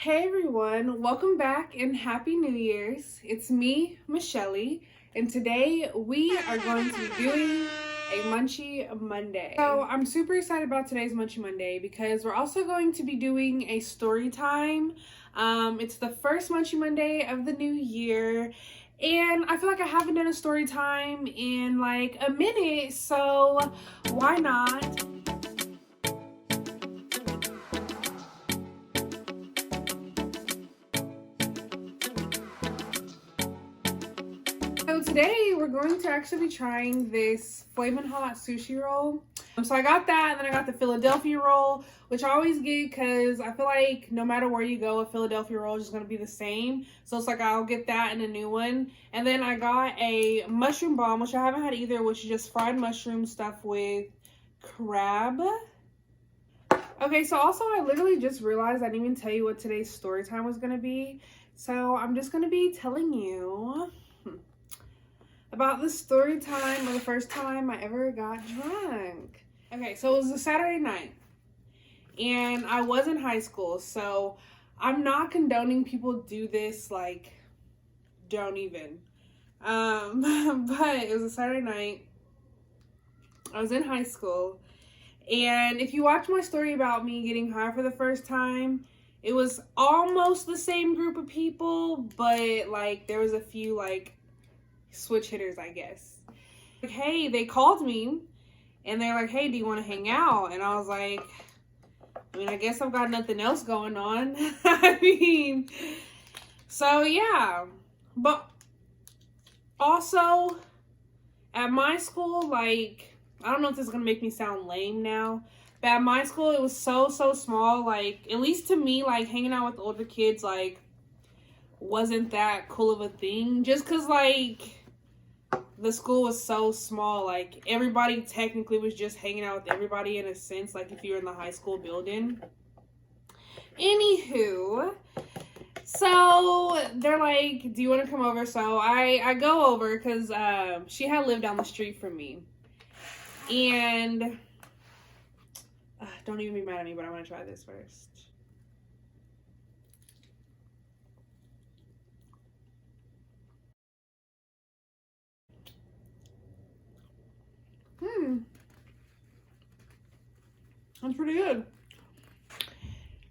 Hey everyone, welcome back and Happy New Year's. It's me, Michelle, and today we are going to be doing a Munchie Monday. So I'm super excited about today's Munchie Monday because we're also going to be doing a story time. It's the first Munchie Monday of the new year, and I feel like I haven't done a story time in like a minute, so why not? So today we're going to actually be trying this flamin' hot sushi roll. So I got that, and then I got the Philadelphia roll, which I always get because I feel like no matter where you go, a Philadelphia roll is just going to be the same. So it's like I'll get that and a new one. And then I got a mushroom bomb, which I haven't had either, which is just fried mushroom stuff with crab. Okay, so also I literally just realized I didn't even tell you what today's story time was going to be. So I'm just going to be telling you about the story time of the first time I ever got drunk. Okay, so it was a Saturday night, and I was in high school, so I'm not condoning people do this, like, don't even. But it was a Saturday night. I was in high school, and if you watch my story about me getting high for the first time, it was almost the same group of people, but, like, there was a few, like, switch hitters, I guess. Like, hey, they called me and they're like, hey, do you want to hang out? And I was like, I guess I've got nothing else going on. So yeah. But also at my school, like, I don't know if this is gonna make me sound lame now, but at my school it was so small. Like, at least to me, like, hanging out with older kids, like, wasn't that cool of a thing, just because, like, the school was so small. Like, everybody technically was just hanging out with everybody in a sense, like, if you're in the high school building. Anywho, so they're like, do you want to come over? So I go over because she had lived down the street from me. And don't even be mad at me, but I want to try this first. That's pretty good.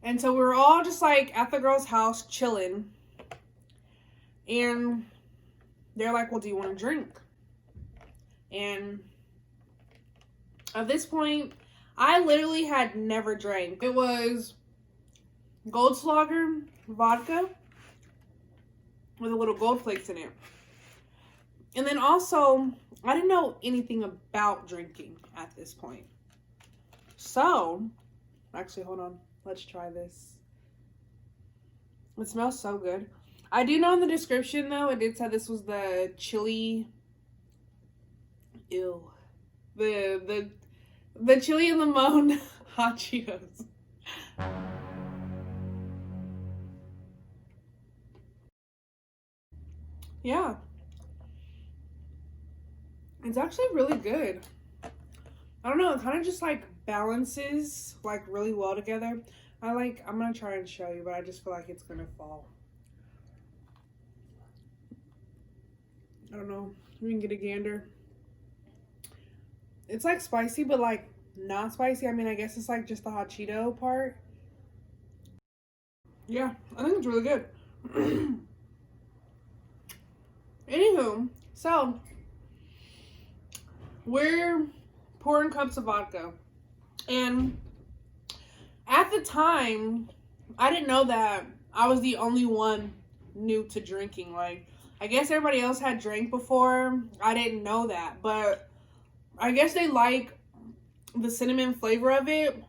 And so we were all just like at the girl's house chilling. And they're like, well, do you want to drink? And at this point, I literally had never drank. It was Goldschlager vodka with a little gold flakes in it. And then also, I didn't know anything about drinking at this point. So, actually, hold on. Let's try this. It smells so good. I do know in the description, though, it did say this was the chili. Ew. The chili and limon hot Cheetos. Yeah. It's actually really good. I don't know, it kind of just like balances like really well together. I'm gonna try and show you, but I just feel like it's gonna fall. I don't know, we can get a gander. It's like spicy, but like not spicy. I guess it's like just the hot Cheeto part. Yeah, I think it's really good. Anywho, so we're pouring cups of vodka, and at the time I didn't know that I was the only one new to drinking. Like, I guess everybody else had drank before. I didn't know that, but I guess they like the cinnamon flavor of it,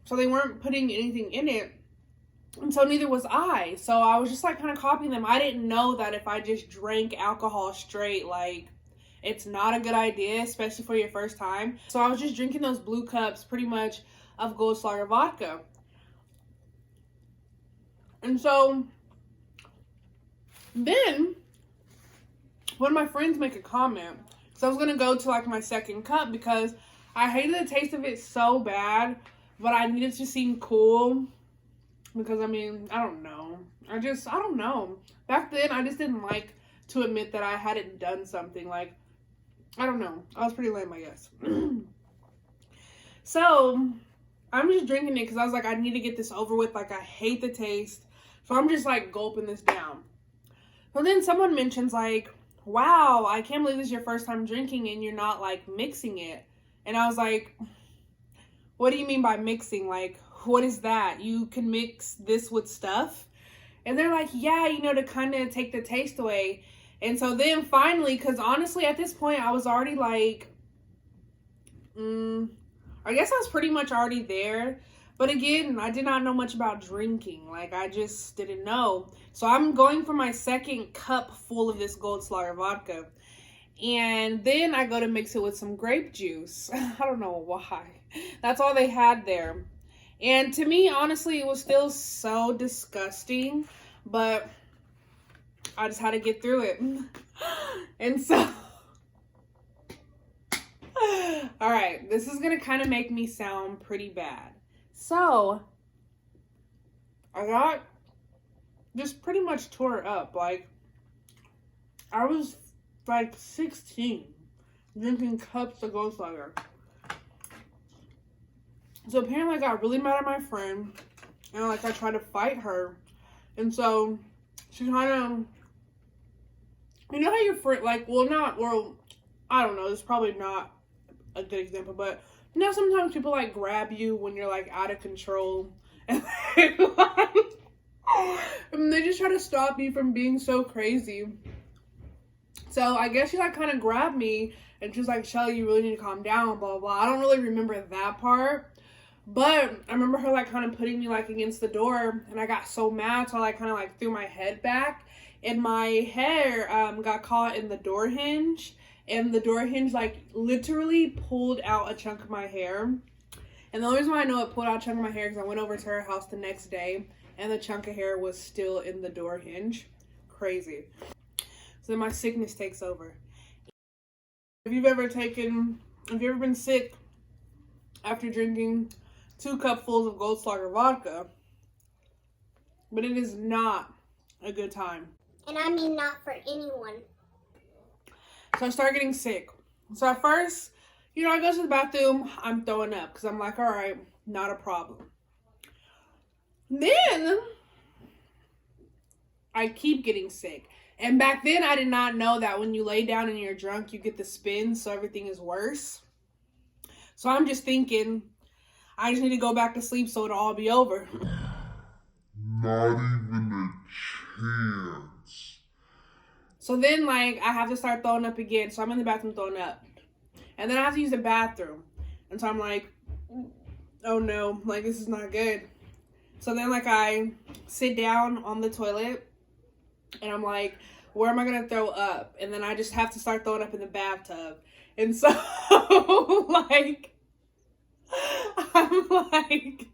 so they weren't putting anything in it, and so neither was I. So I was just like kind of copying them. I didn't know that if I just drank alcohol straight, like, it's not a good idea, especially for your first time. So I was just drinking those blue cups pretty much of Goldschlager vodka. And so then one of my friends make a comment. So I was going to go to like my second cup because I hated the taste of it so bad, but I needed to seem cool. Because, I mean, I don't know. I don't know. Back then, I just didn't like to admit that I hadn't done something. Like, I don't know. I was pretty lame, I guess. So, I'm just drinking it because I was like, I need to get this over with. Like, I hate the taste. So, I'm just, like, gulping this down. But then someone mentions, like, wow, I can't believe this is your first time drinking and you're not, like, mixing it. And I was like, what do you mean by mixing? Like, what is that? You can mix this with stuff? And they're like, yeah, you know, to kind of take the taste away. And so then finally, because honestly, at this point, I was already like, I guess I was pretty much already there. But again, I did not know much about drinking. Like, I just didn't know. So I'm going for my second cup full of this Goldschlager vodka. And then I go to mix it with some grape juice. I don't know why. That's all they had there. And to me, honestly, it was still so disgusting. But I just had to get through it. And so... Alright, this is going to kind of make me sound pretty bad. So, I got just pretty much tore up. Like, I was like 16 drinking cups of Goldschlager. So apparently I got really mad at my friend, and like I tried to fight her, and so she kind of, you know how your friend, like, I don't know, it's probably not a good example, but you know sometimes people like grab you when you're like out of control, and they just try to stop you from being so crazy. So I guess she like kind of grabbed me and she was like, Shelly, you really need to calm down, blah, blah, blah. I don't really remember that part. But I remember her like kind of putting me like against the door, and I got so mad. So I like kind of like threw my head back, and my hair got caught in the door hinge, and the door hinge like literally pulled out a chunk of my hair. And the only reason why I know it pulled out a chunk of my hair is because I went over to her house the next day, and the chunk of hair was still in the door hinge. Crazy. So then my sickness takes over. If you've ever been sick after drinking 2 cupfuls of Goldschlager vodka, but it is not a good time. And I mean not for anyone. So I start getting sick. So at first, you know, I go to the bathroom, I'm throwing up because I'm like, all right, not a problem. Then I keep getting sick. And back then, I did not know that when you lay down and you're drunk, you get the spins, so everything is worse. So I'm just thinking, I just need to go back to sleep so it'll all be over. Not even a chance. So then, like, I have to start throwing up again. So I'm in the bathroom throwing up. And then I have to use the bathroom. And so I'm like, oh no, like, this is not good. So then, like, I sit down on the toilet. And I'm like, where am I going to throw up? And then I just have to start throwing up in the bathtub. And so, like, I'm like,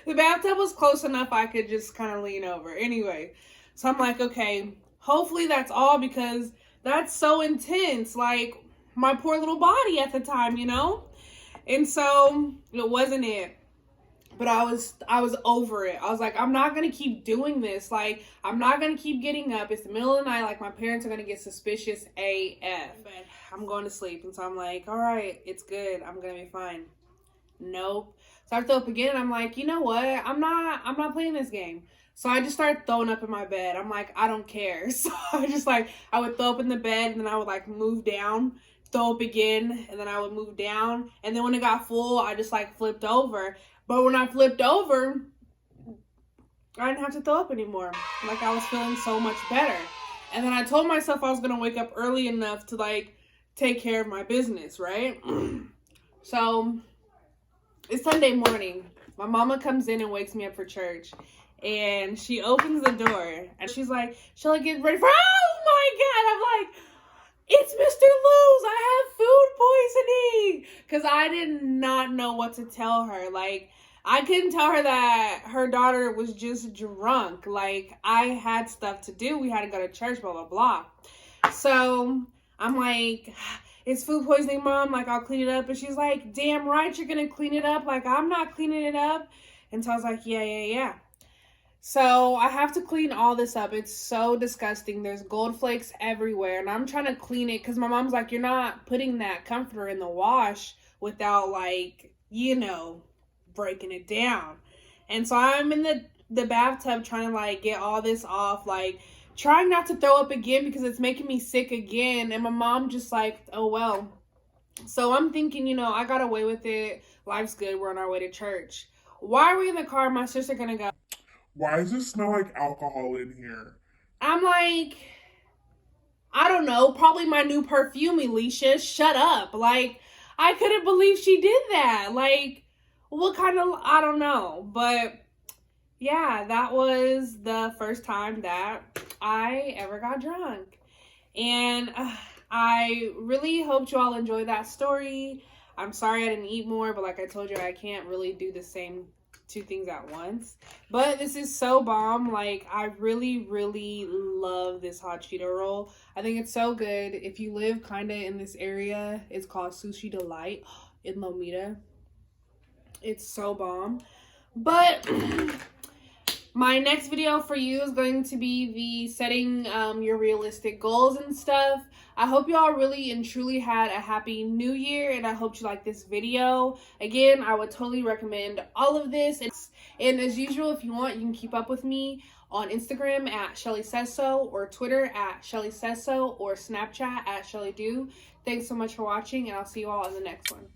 the bathtub was close enough I could just kind of lean over. Anyway, so I'm like, okay, hopefully that's all because that's so intense. Like, my poor little body at the time, you know? And so, it wasn't it. But I was over it. I was like, I'm not going to keep doing this. Like, I'm not going to keep getting up. It's the middle of the night. Like, my parents are going to get suspicious AF. But I'm going to sleep. And so I'm like, all right, it's good. I'm going to be fine. Nope. So I throw up again. And I'm like, you know what? I'm not playing this game. So I just started throwing up in my bed. I'm like, I don't care. So I would throw up in the bed. And then I would like move down, throw up again. And then I would move down. And then when it got full, I just like flipped over. But when I flipped over, I didn't have to throw up anymore. Like, I was feeling so much better. And then I told myself I was going to wake up early enough to, like, take care of my business, right? So, it's Sunday morning. My mama comes in and wakes me up for church. And she opens the door. And she's like, shall I get ready for... Oh, my God! I'm like... It's Mr. Luz, I have food poisoning. Because I did not know what to tell her. Like, I couldn't tell her that her daughter was just drunk. Like, I had stuff to do. We had to go to church, blah, blah, blah. So, I'm like, it's food poisoning, Mom. Like, I'll clean it up. And she's like, damn right you're going to clean it up. Like, I'm not cleaning it up. And so I was like, yeah. So I have to clean all this up. It's so disgusting. There's gold flakes everywhere. And I'm trying to clean it because my mom's like, you're not putting that comforter in the wash without, like, breaking it down. And so I'm in the bathtub trying to, like, get all this off, like, trying not to throw up again because it's making me sick again. And my mom just like, oh, well. So I'm thinking, I got away with it. Life's good. We're on our way to church. Why are we in the car? My sister gonna go. Why does it smell like alcohol in here? I'm like, I don't know, probably my new perfume, Alicia. Shut up. Like, I couldn't believe she did that. Like, what kind of, I don't know. But yeah, that was the first time that I ever got drunk. And I really hoped you all enjoyed that story. I'm sorry I didn't eat more, but like I told you, I can't really do the same two things at once. But this is so bomb. Like, I really, really love this hot Cheeto roll. I think it's so good. If you live kind of in this area, it's called Sushi Delight in Lomita. It's so bomb. But my next video for you is going to be the setting your realistic goals and stuff. I hope y'all really and truly had a happy new year, and I hope you like this video. Again, I would totally recommend all of this. And as usual, if you want, you can keep up with me on Instagram at Shelly Says So, or Twitter at Shelly Says So, or Snapchat at Shelly Do. Thanks so much for watching, and I'll see you all in the next one.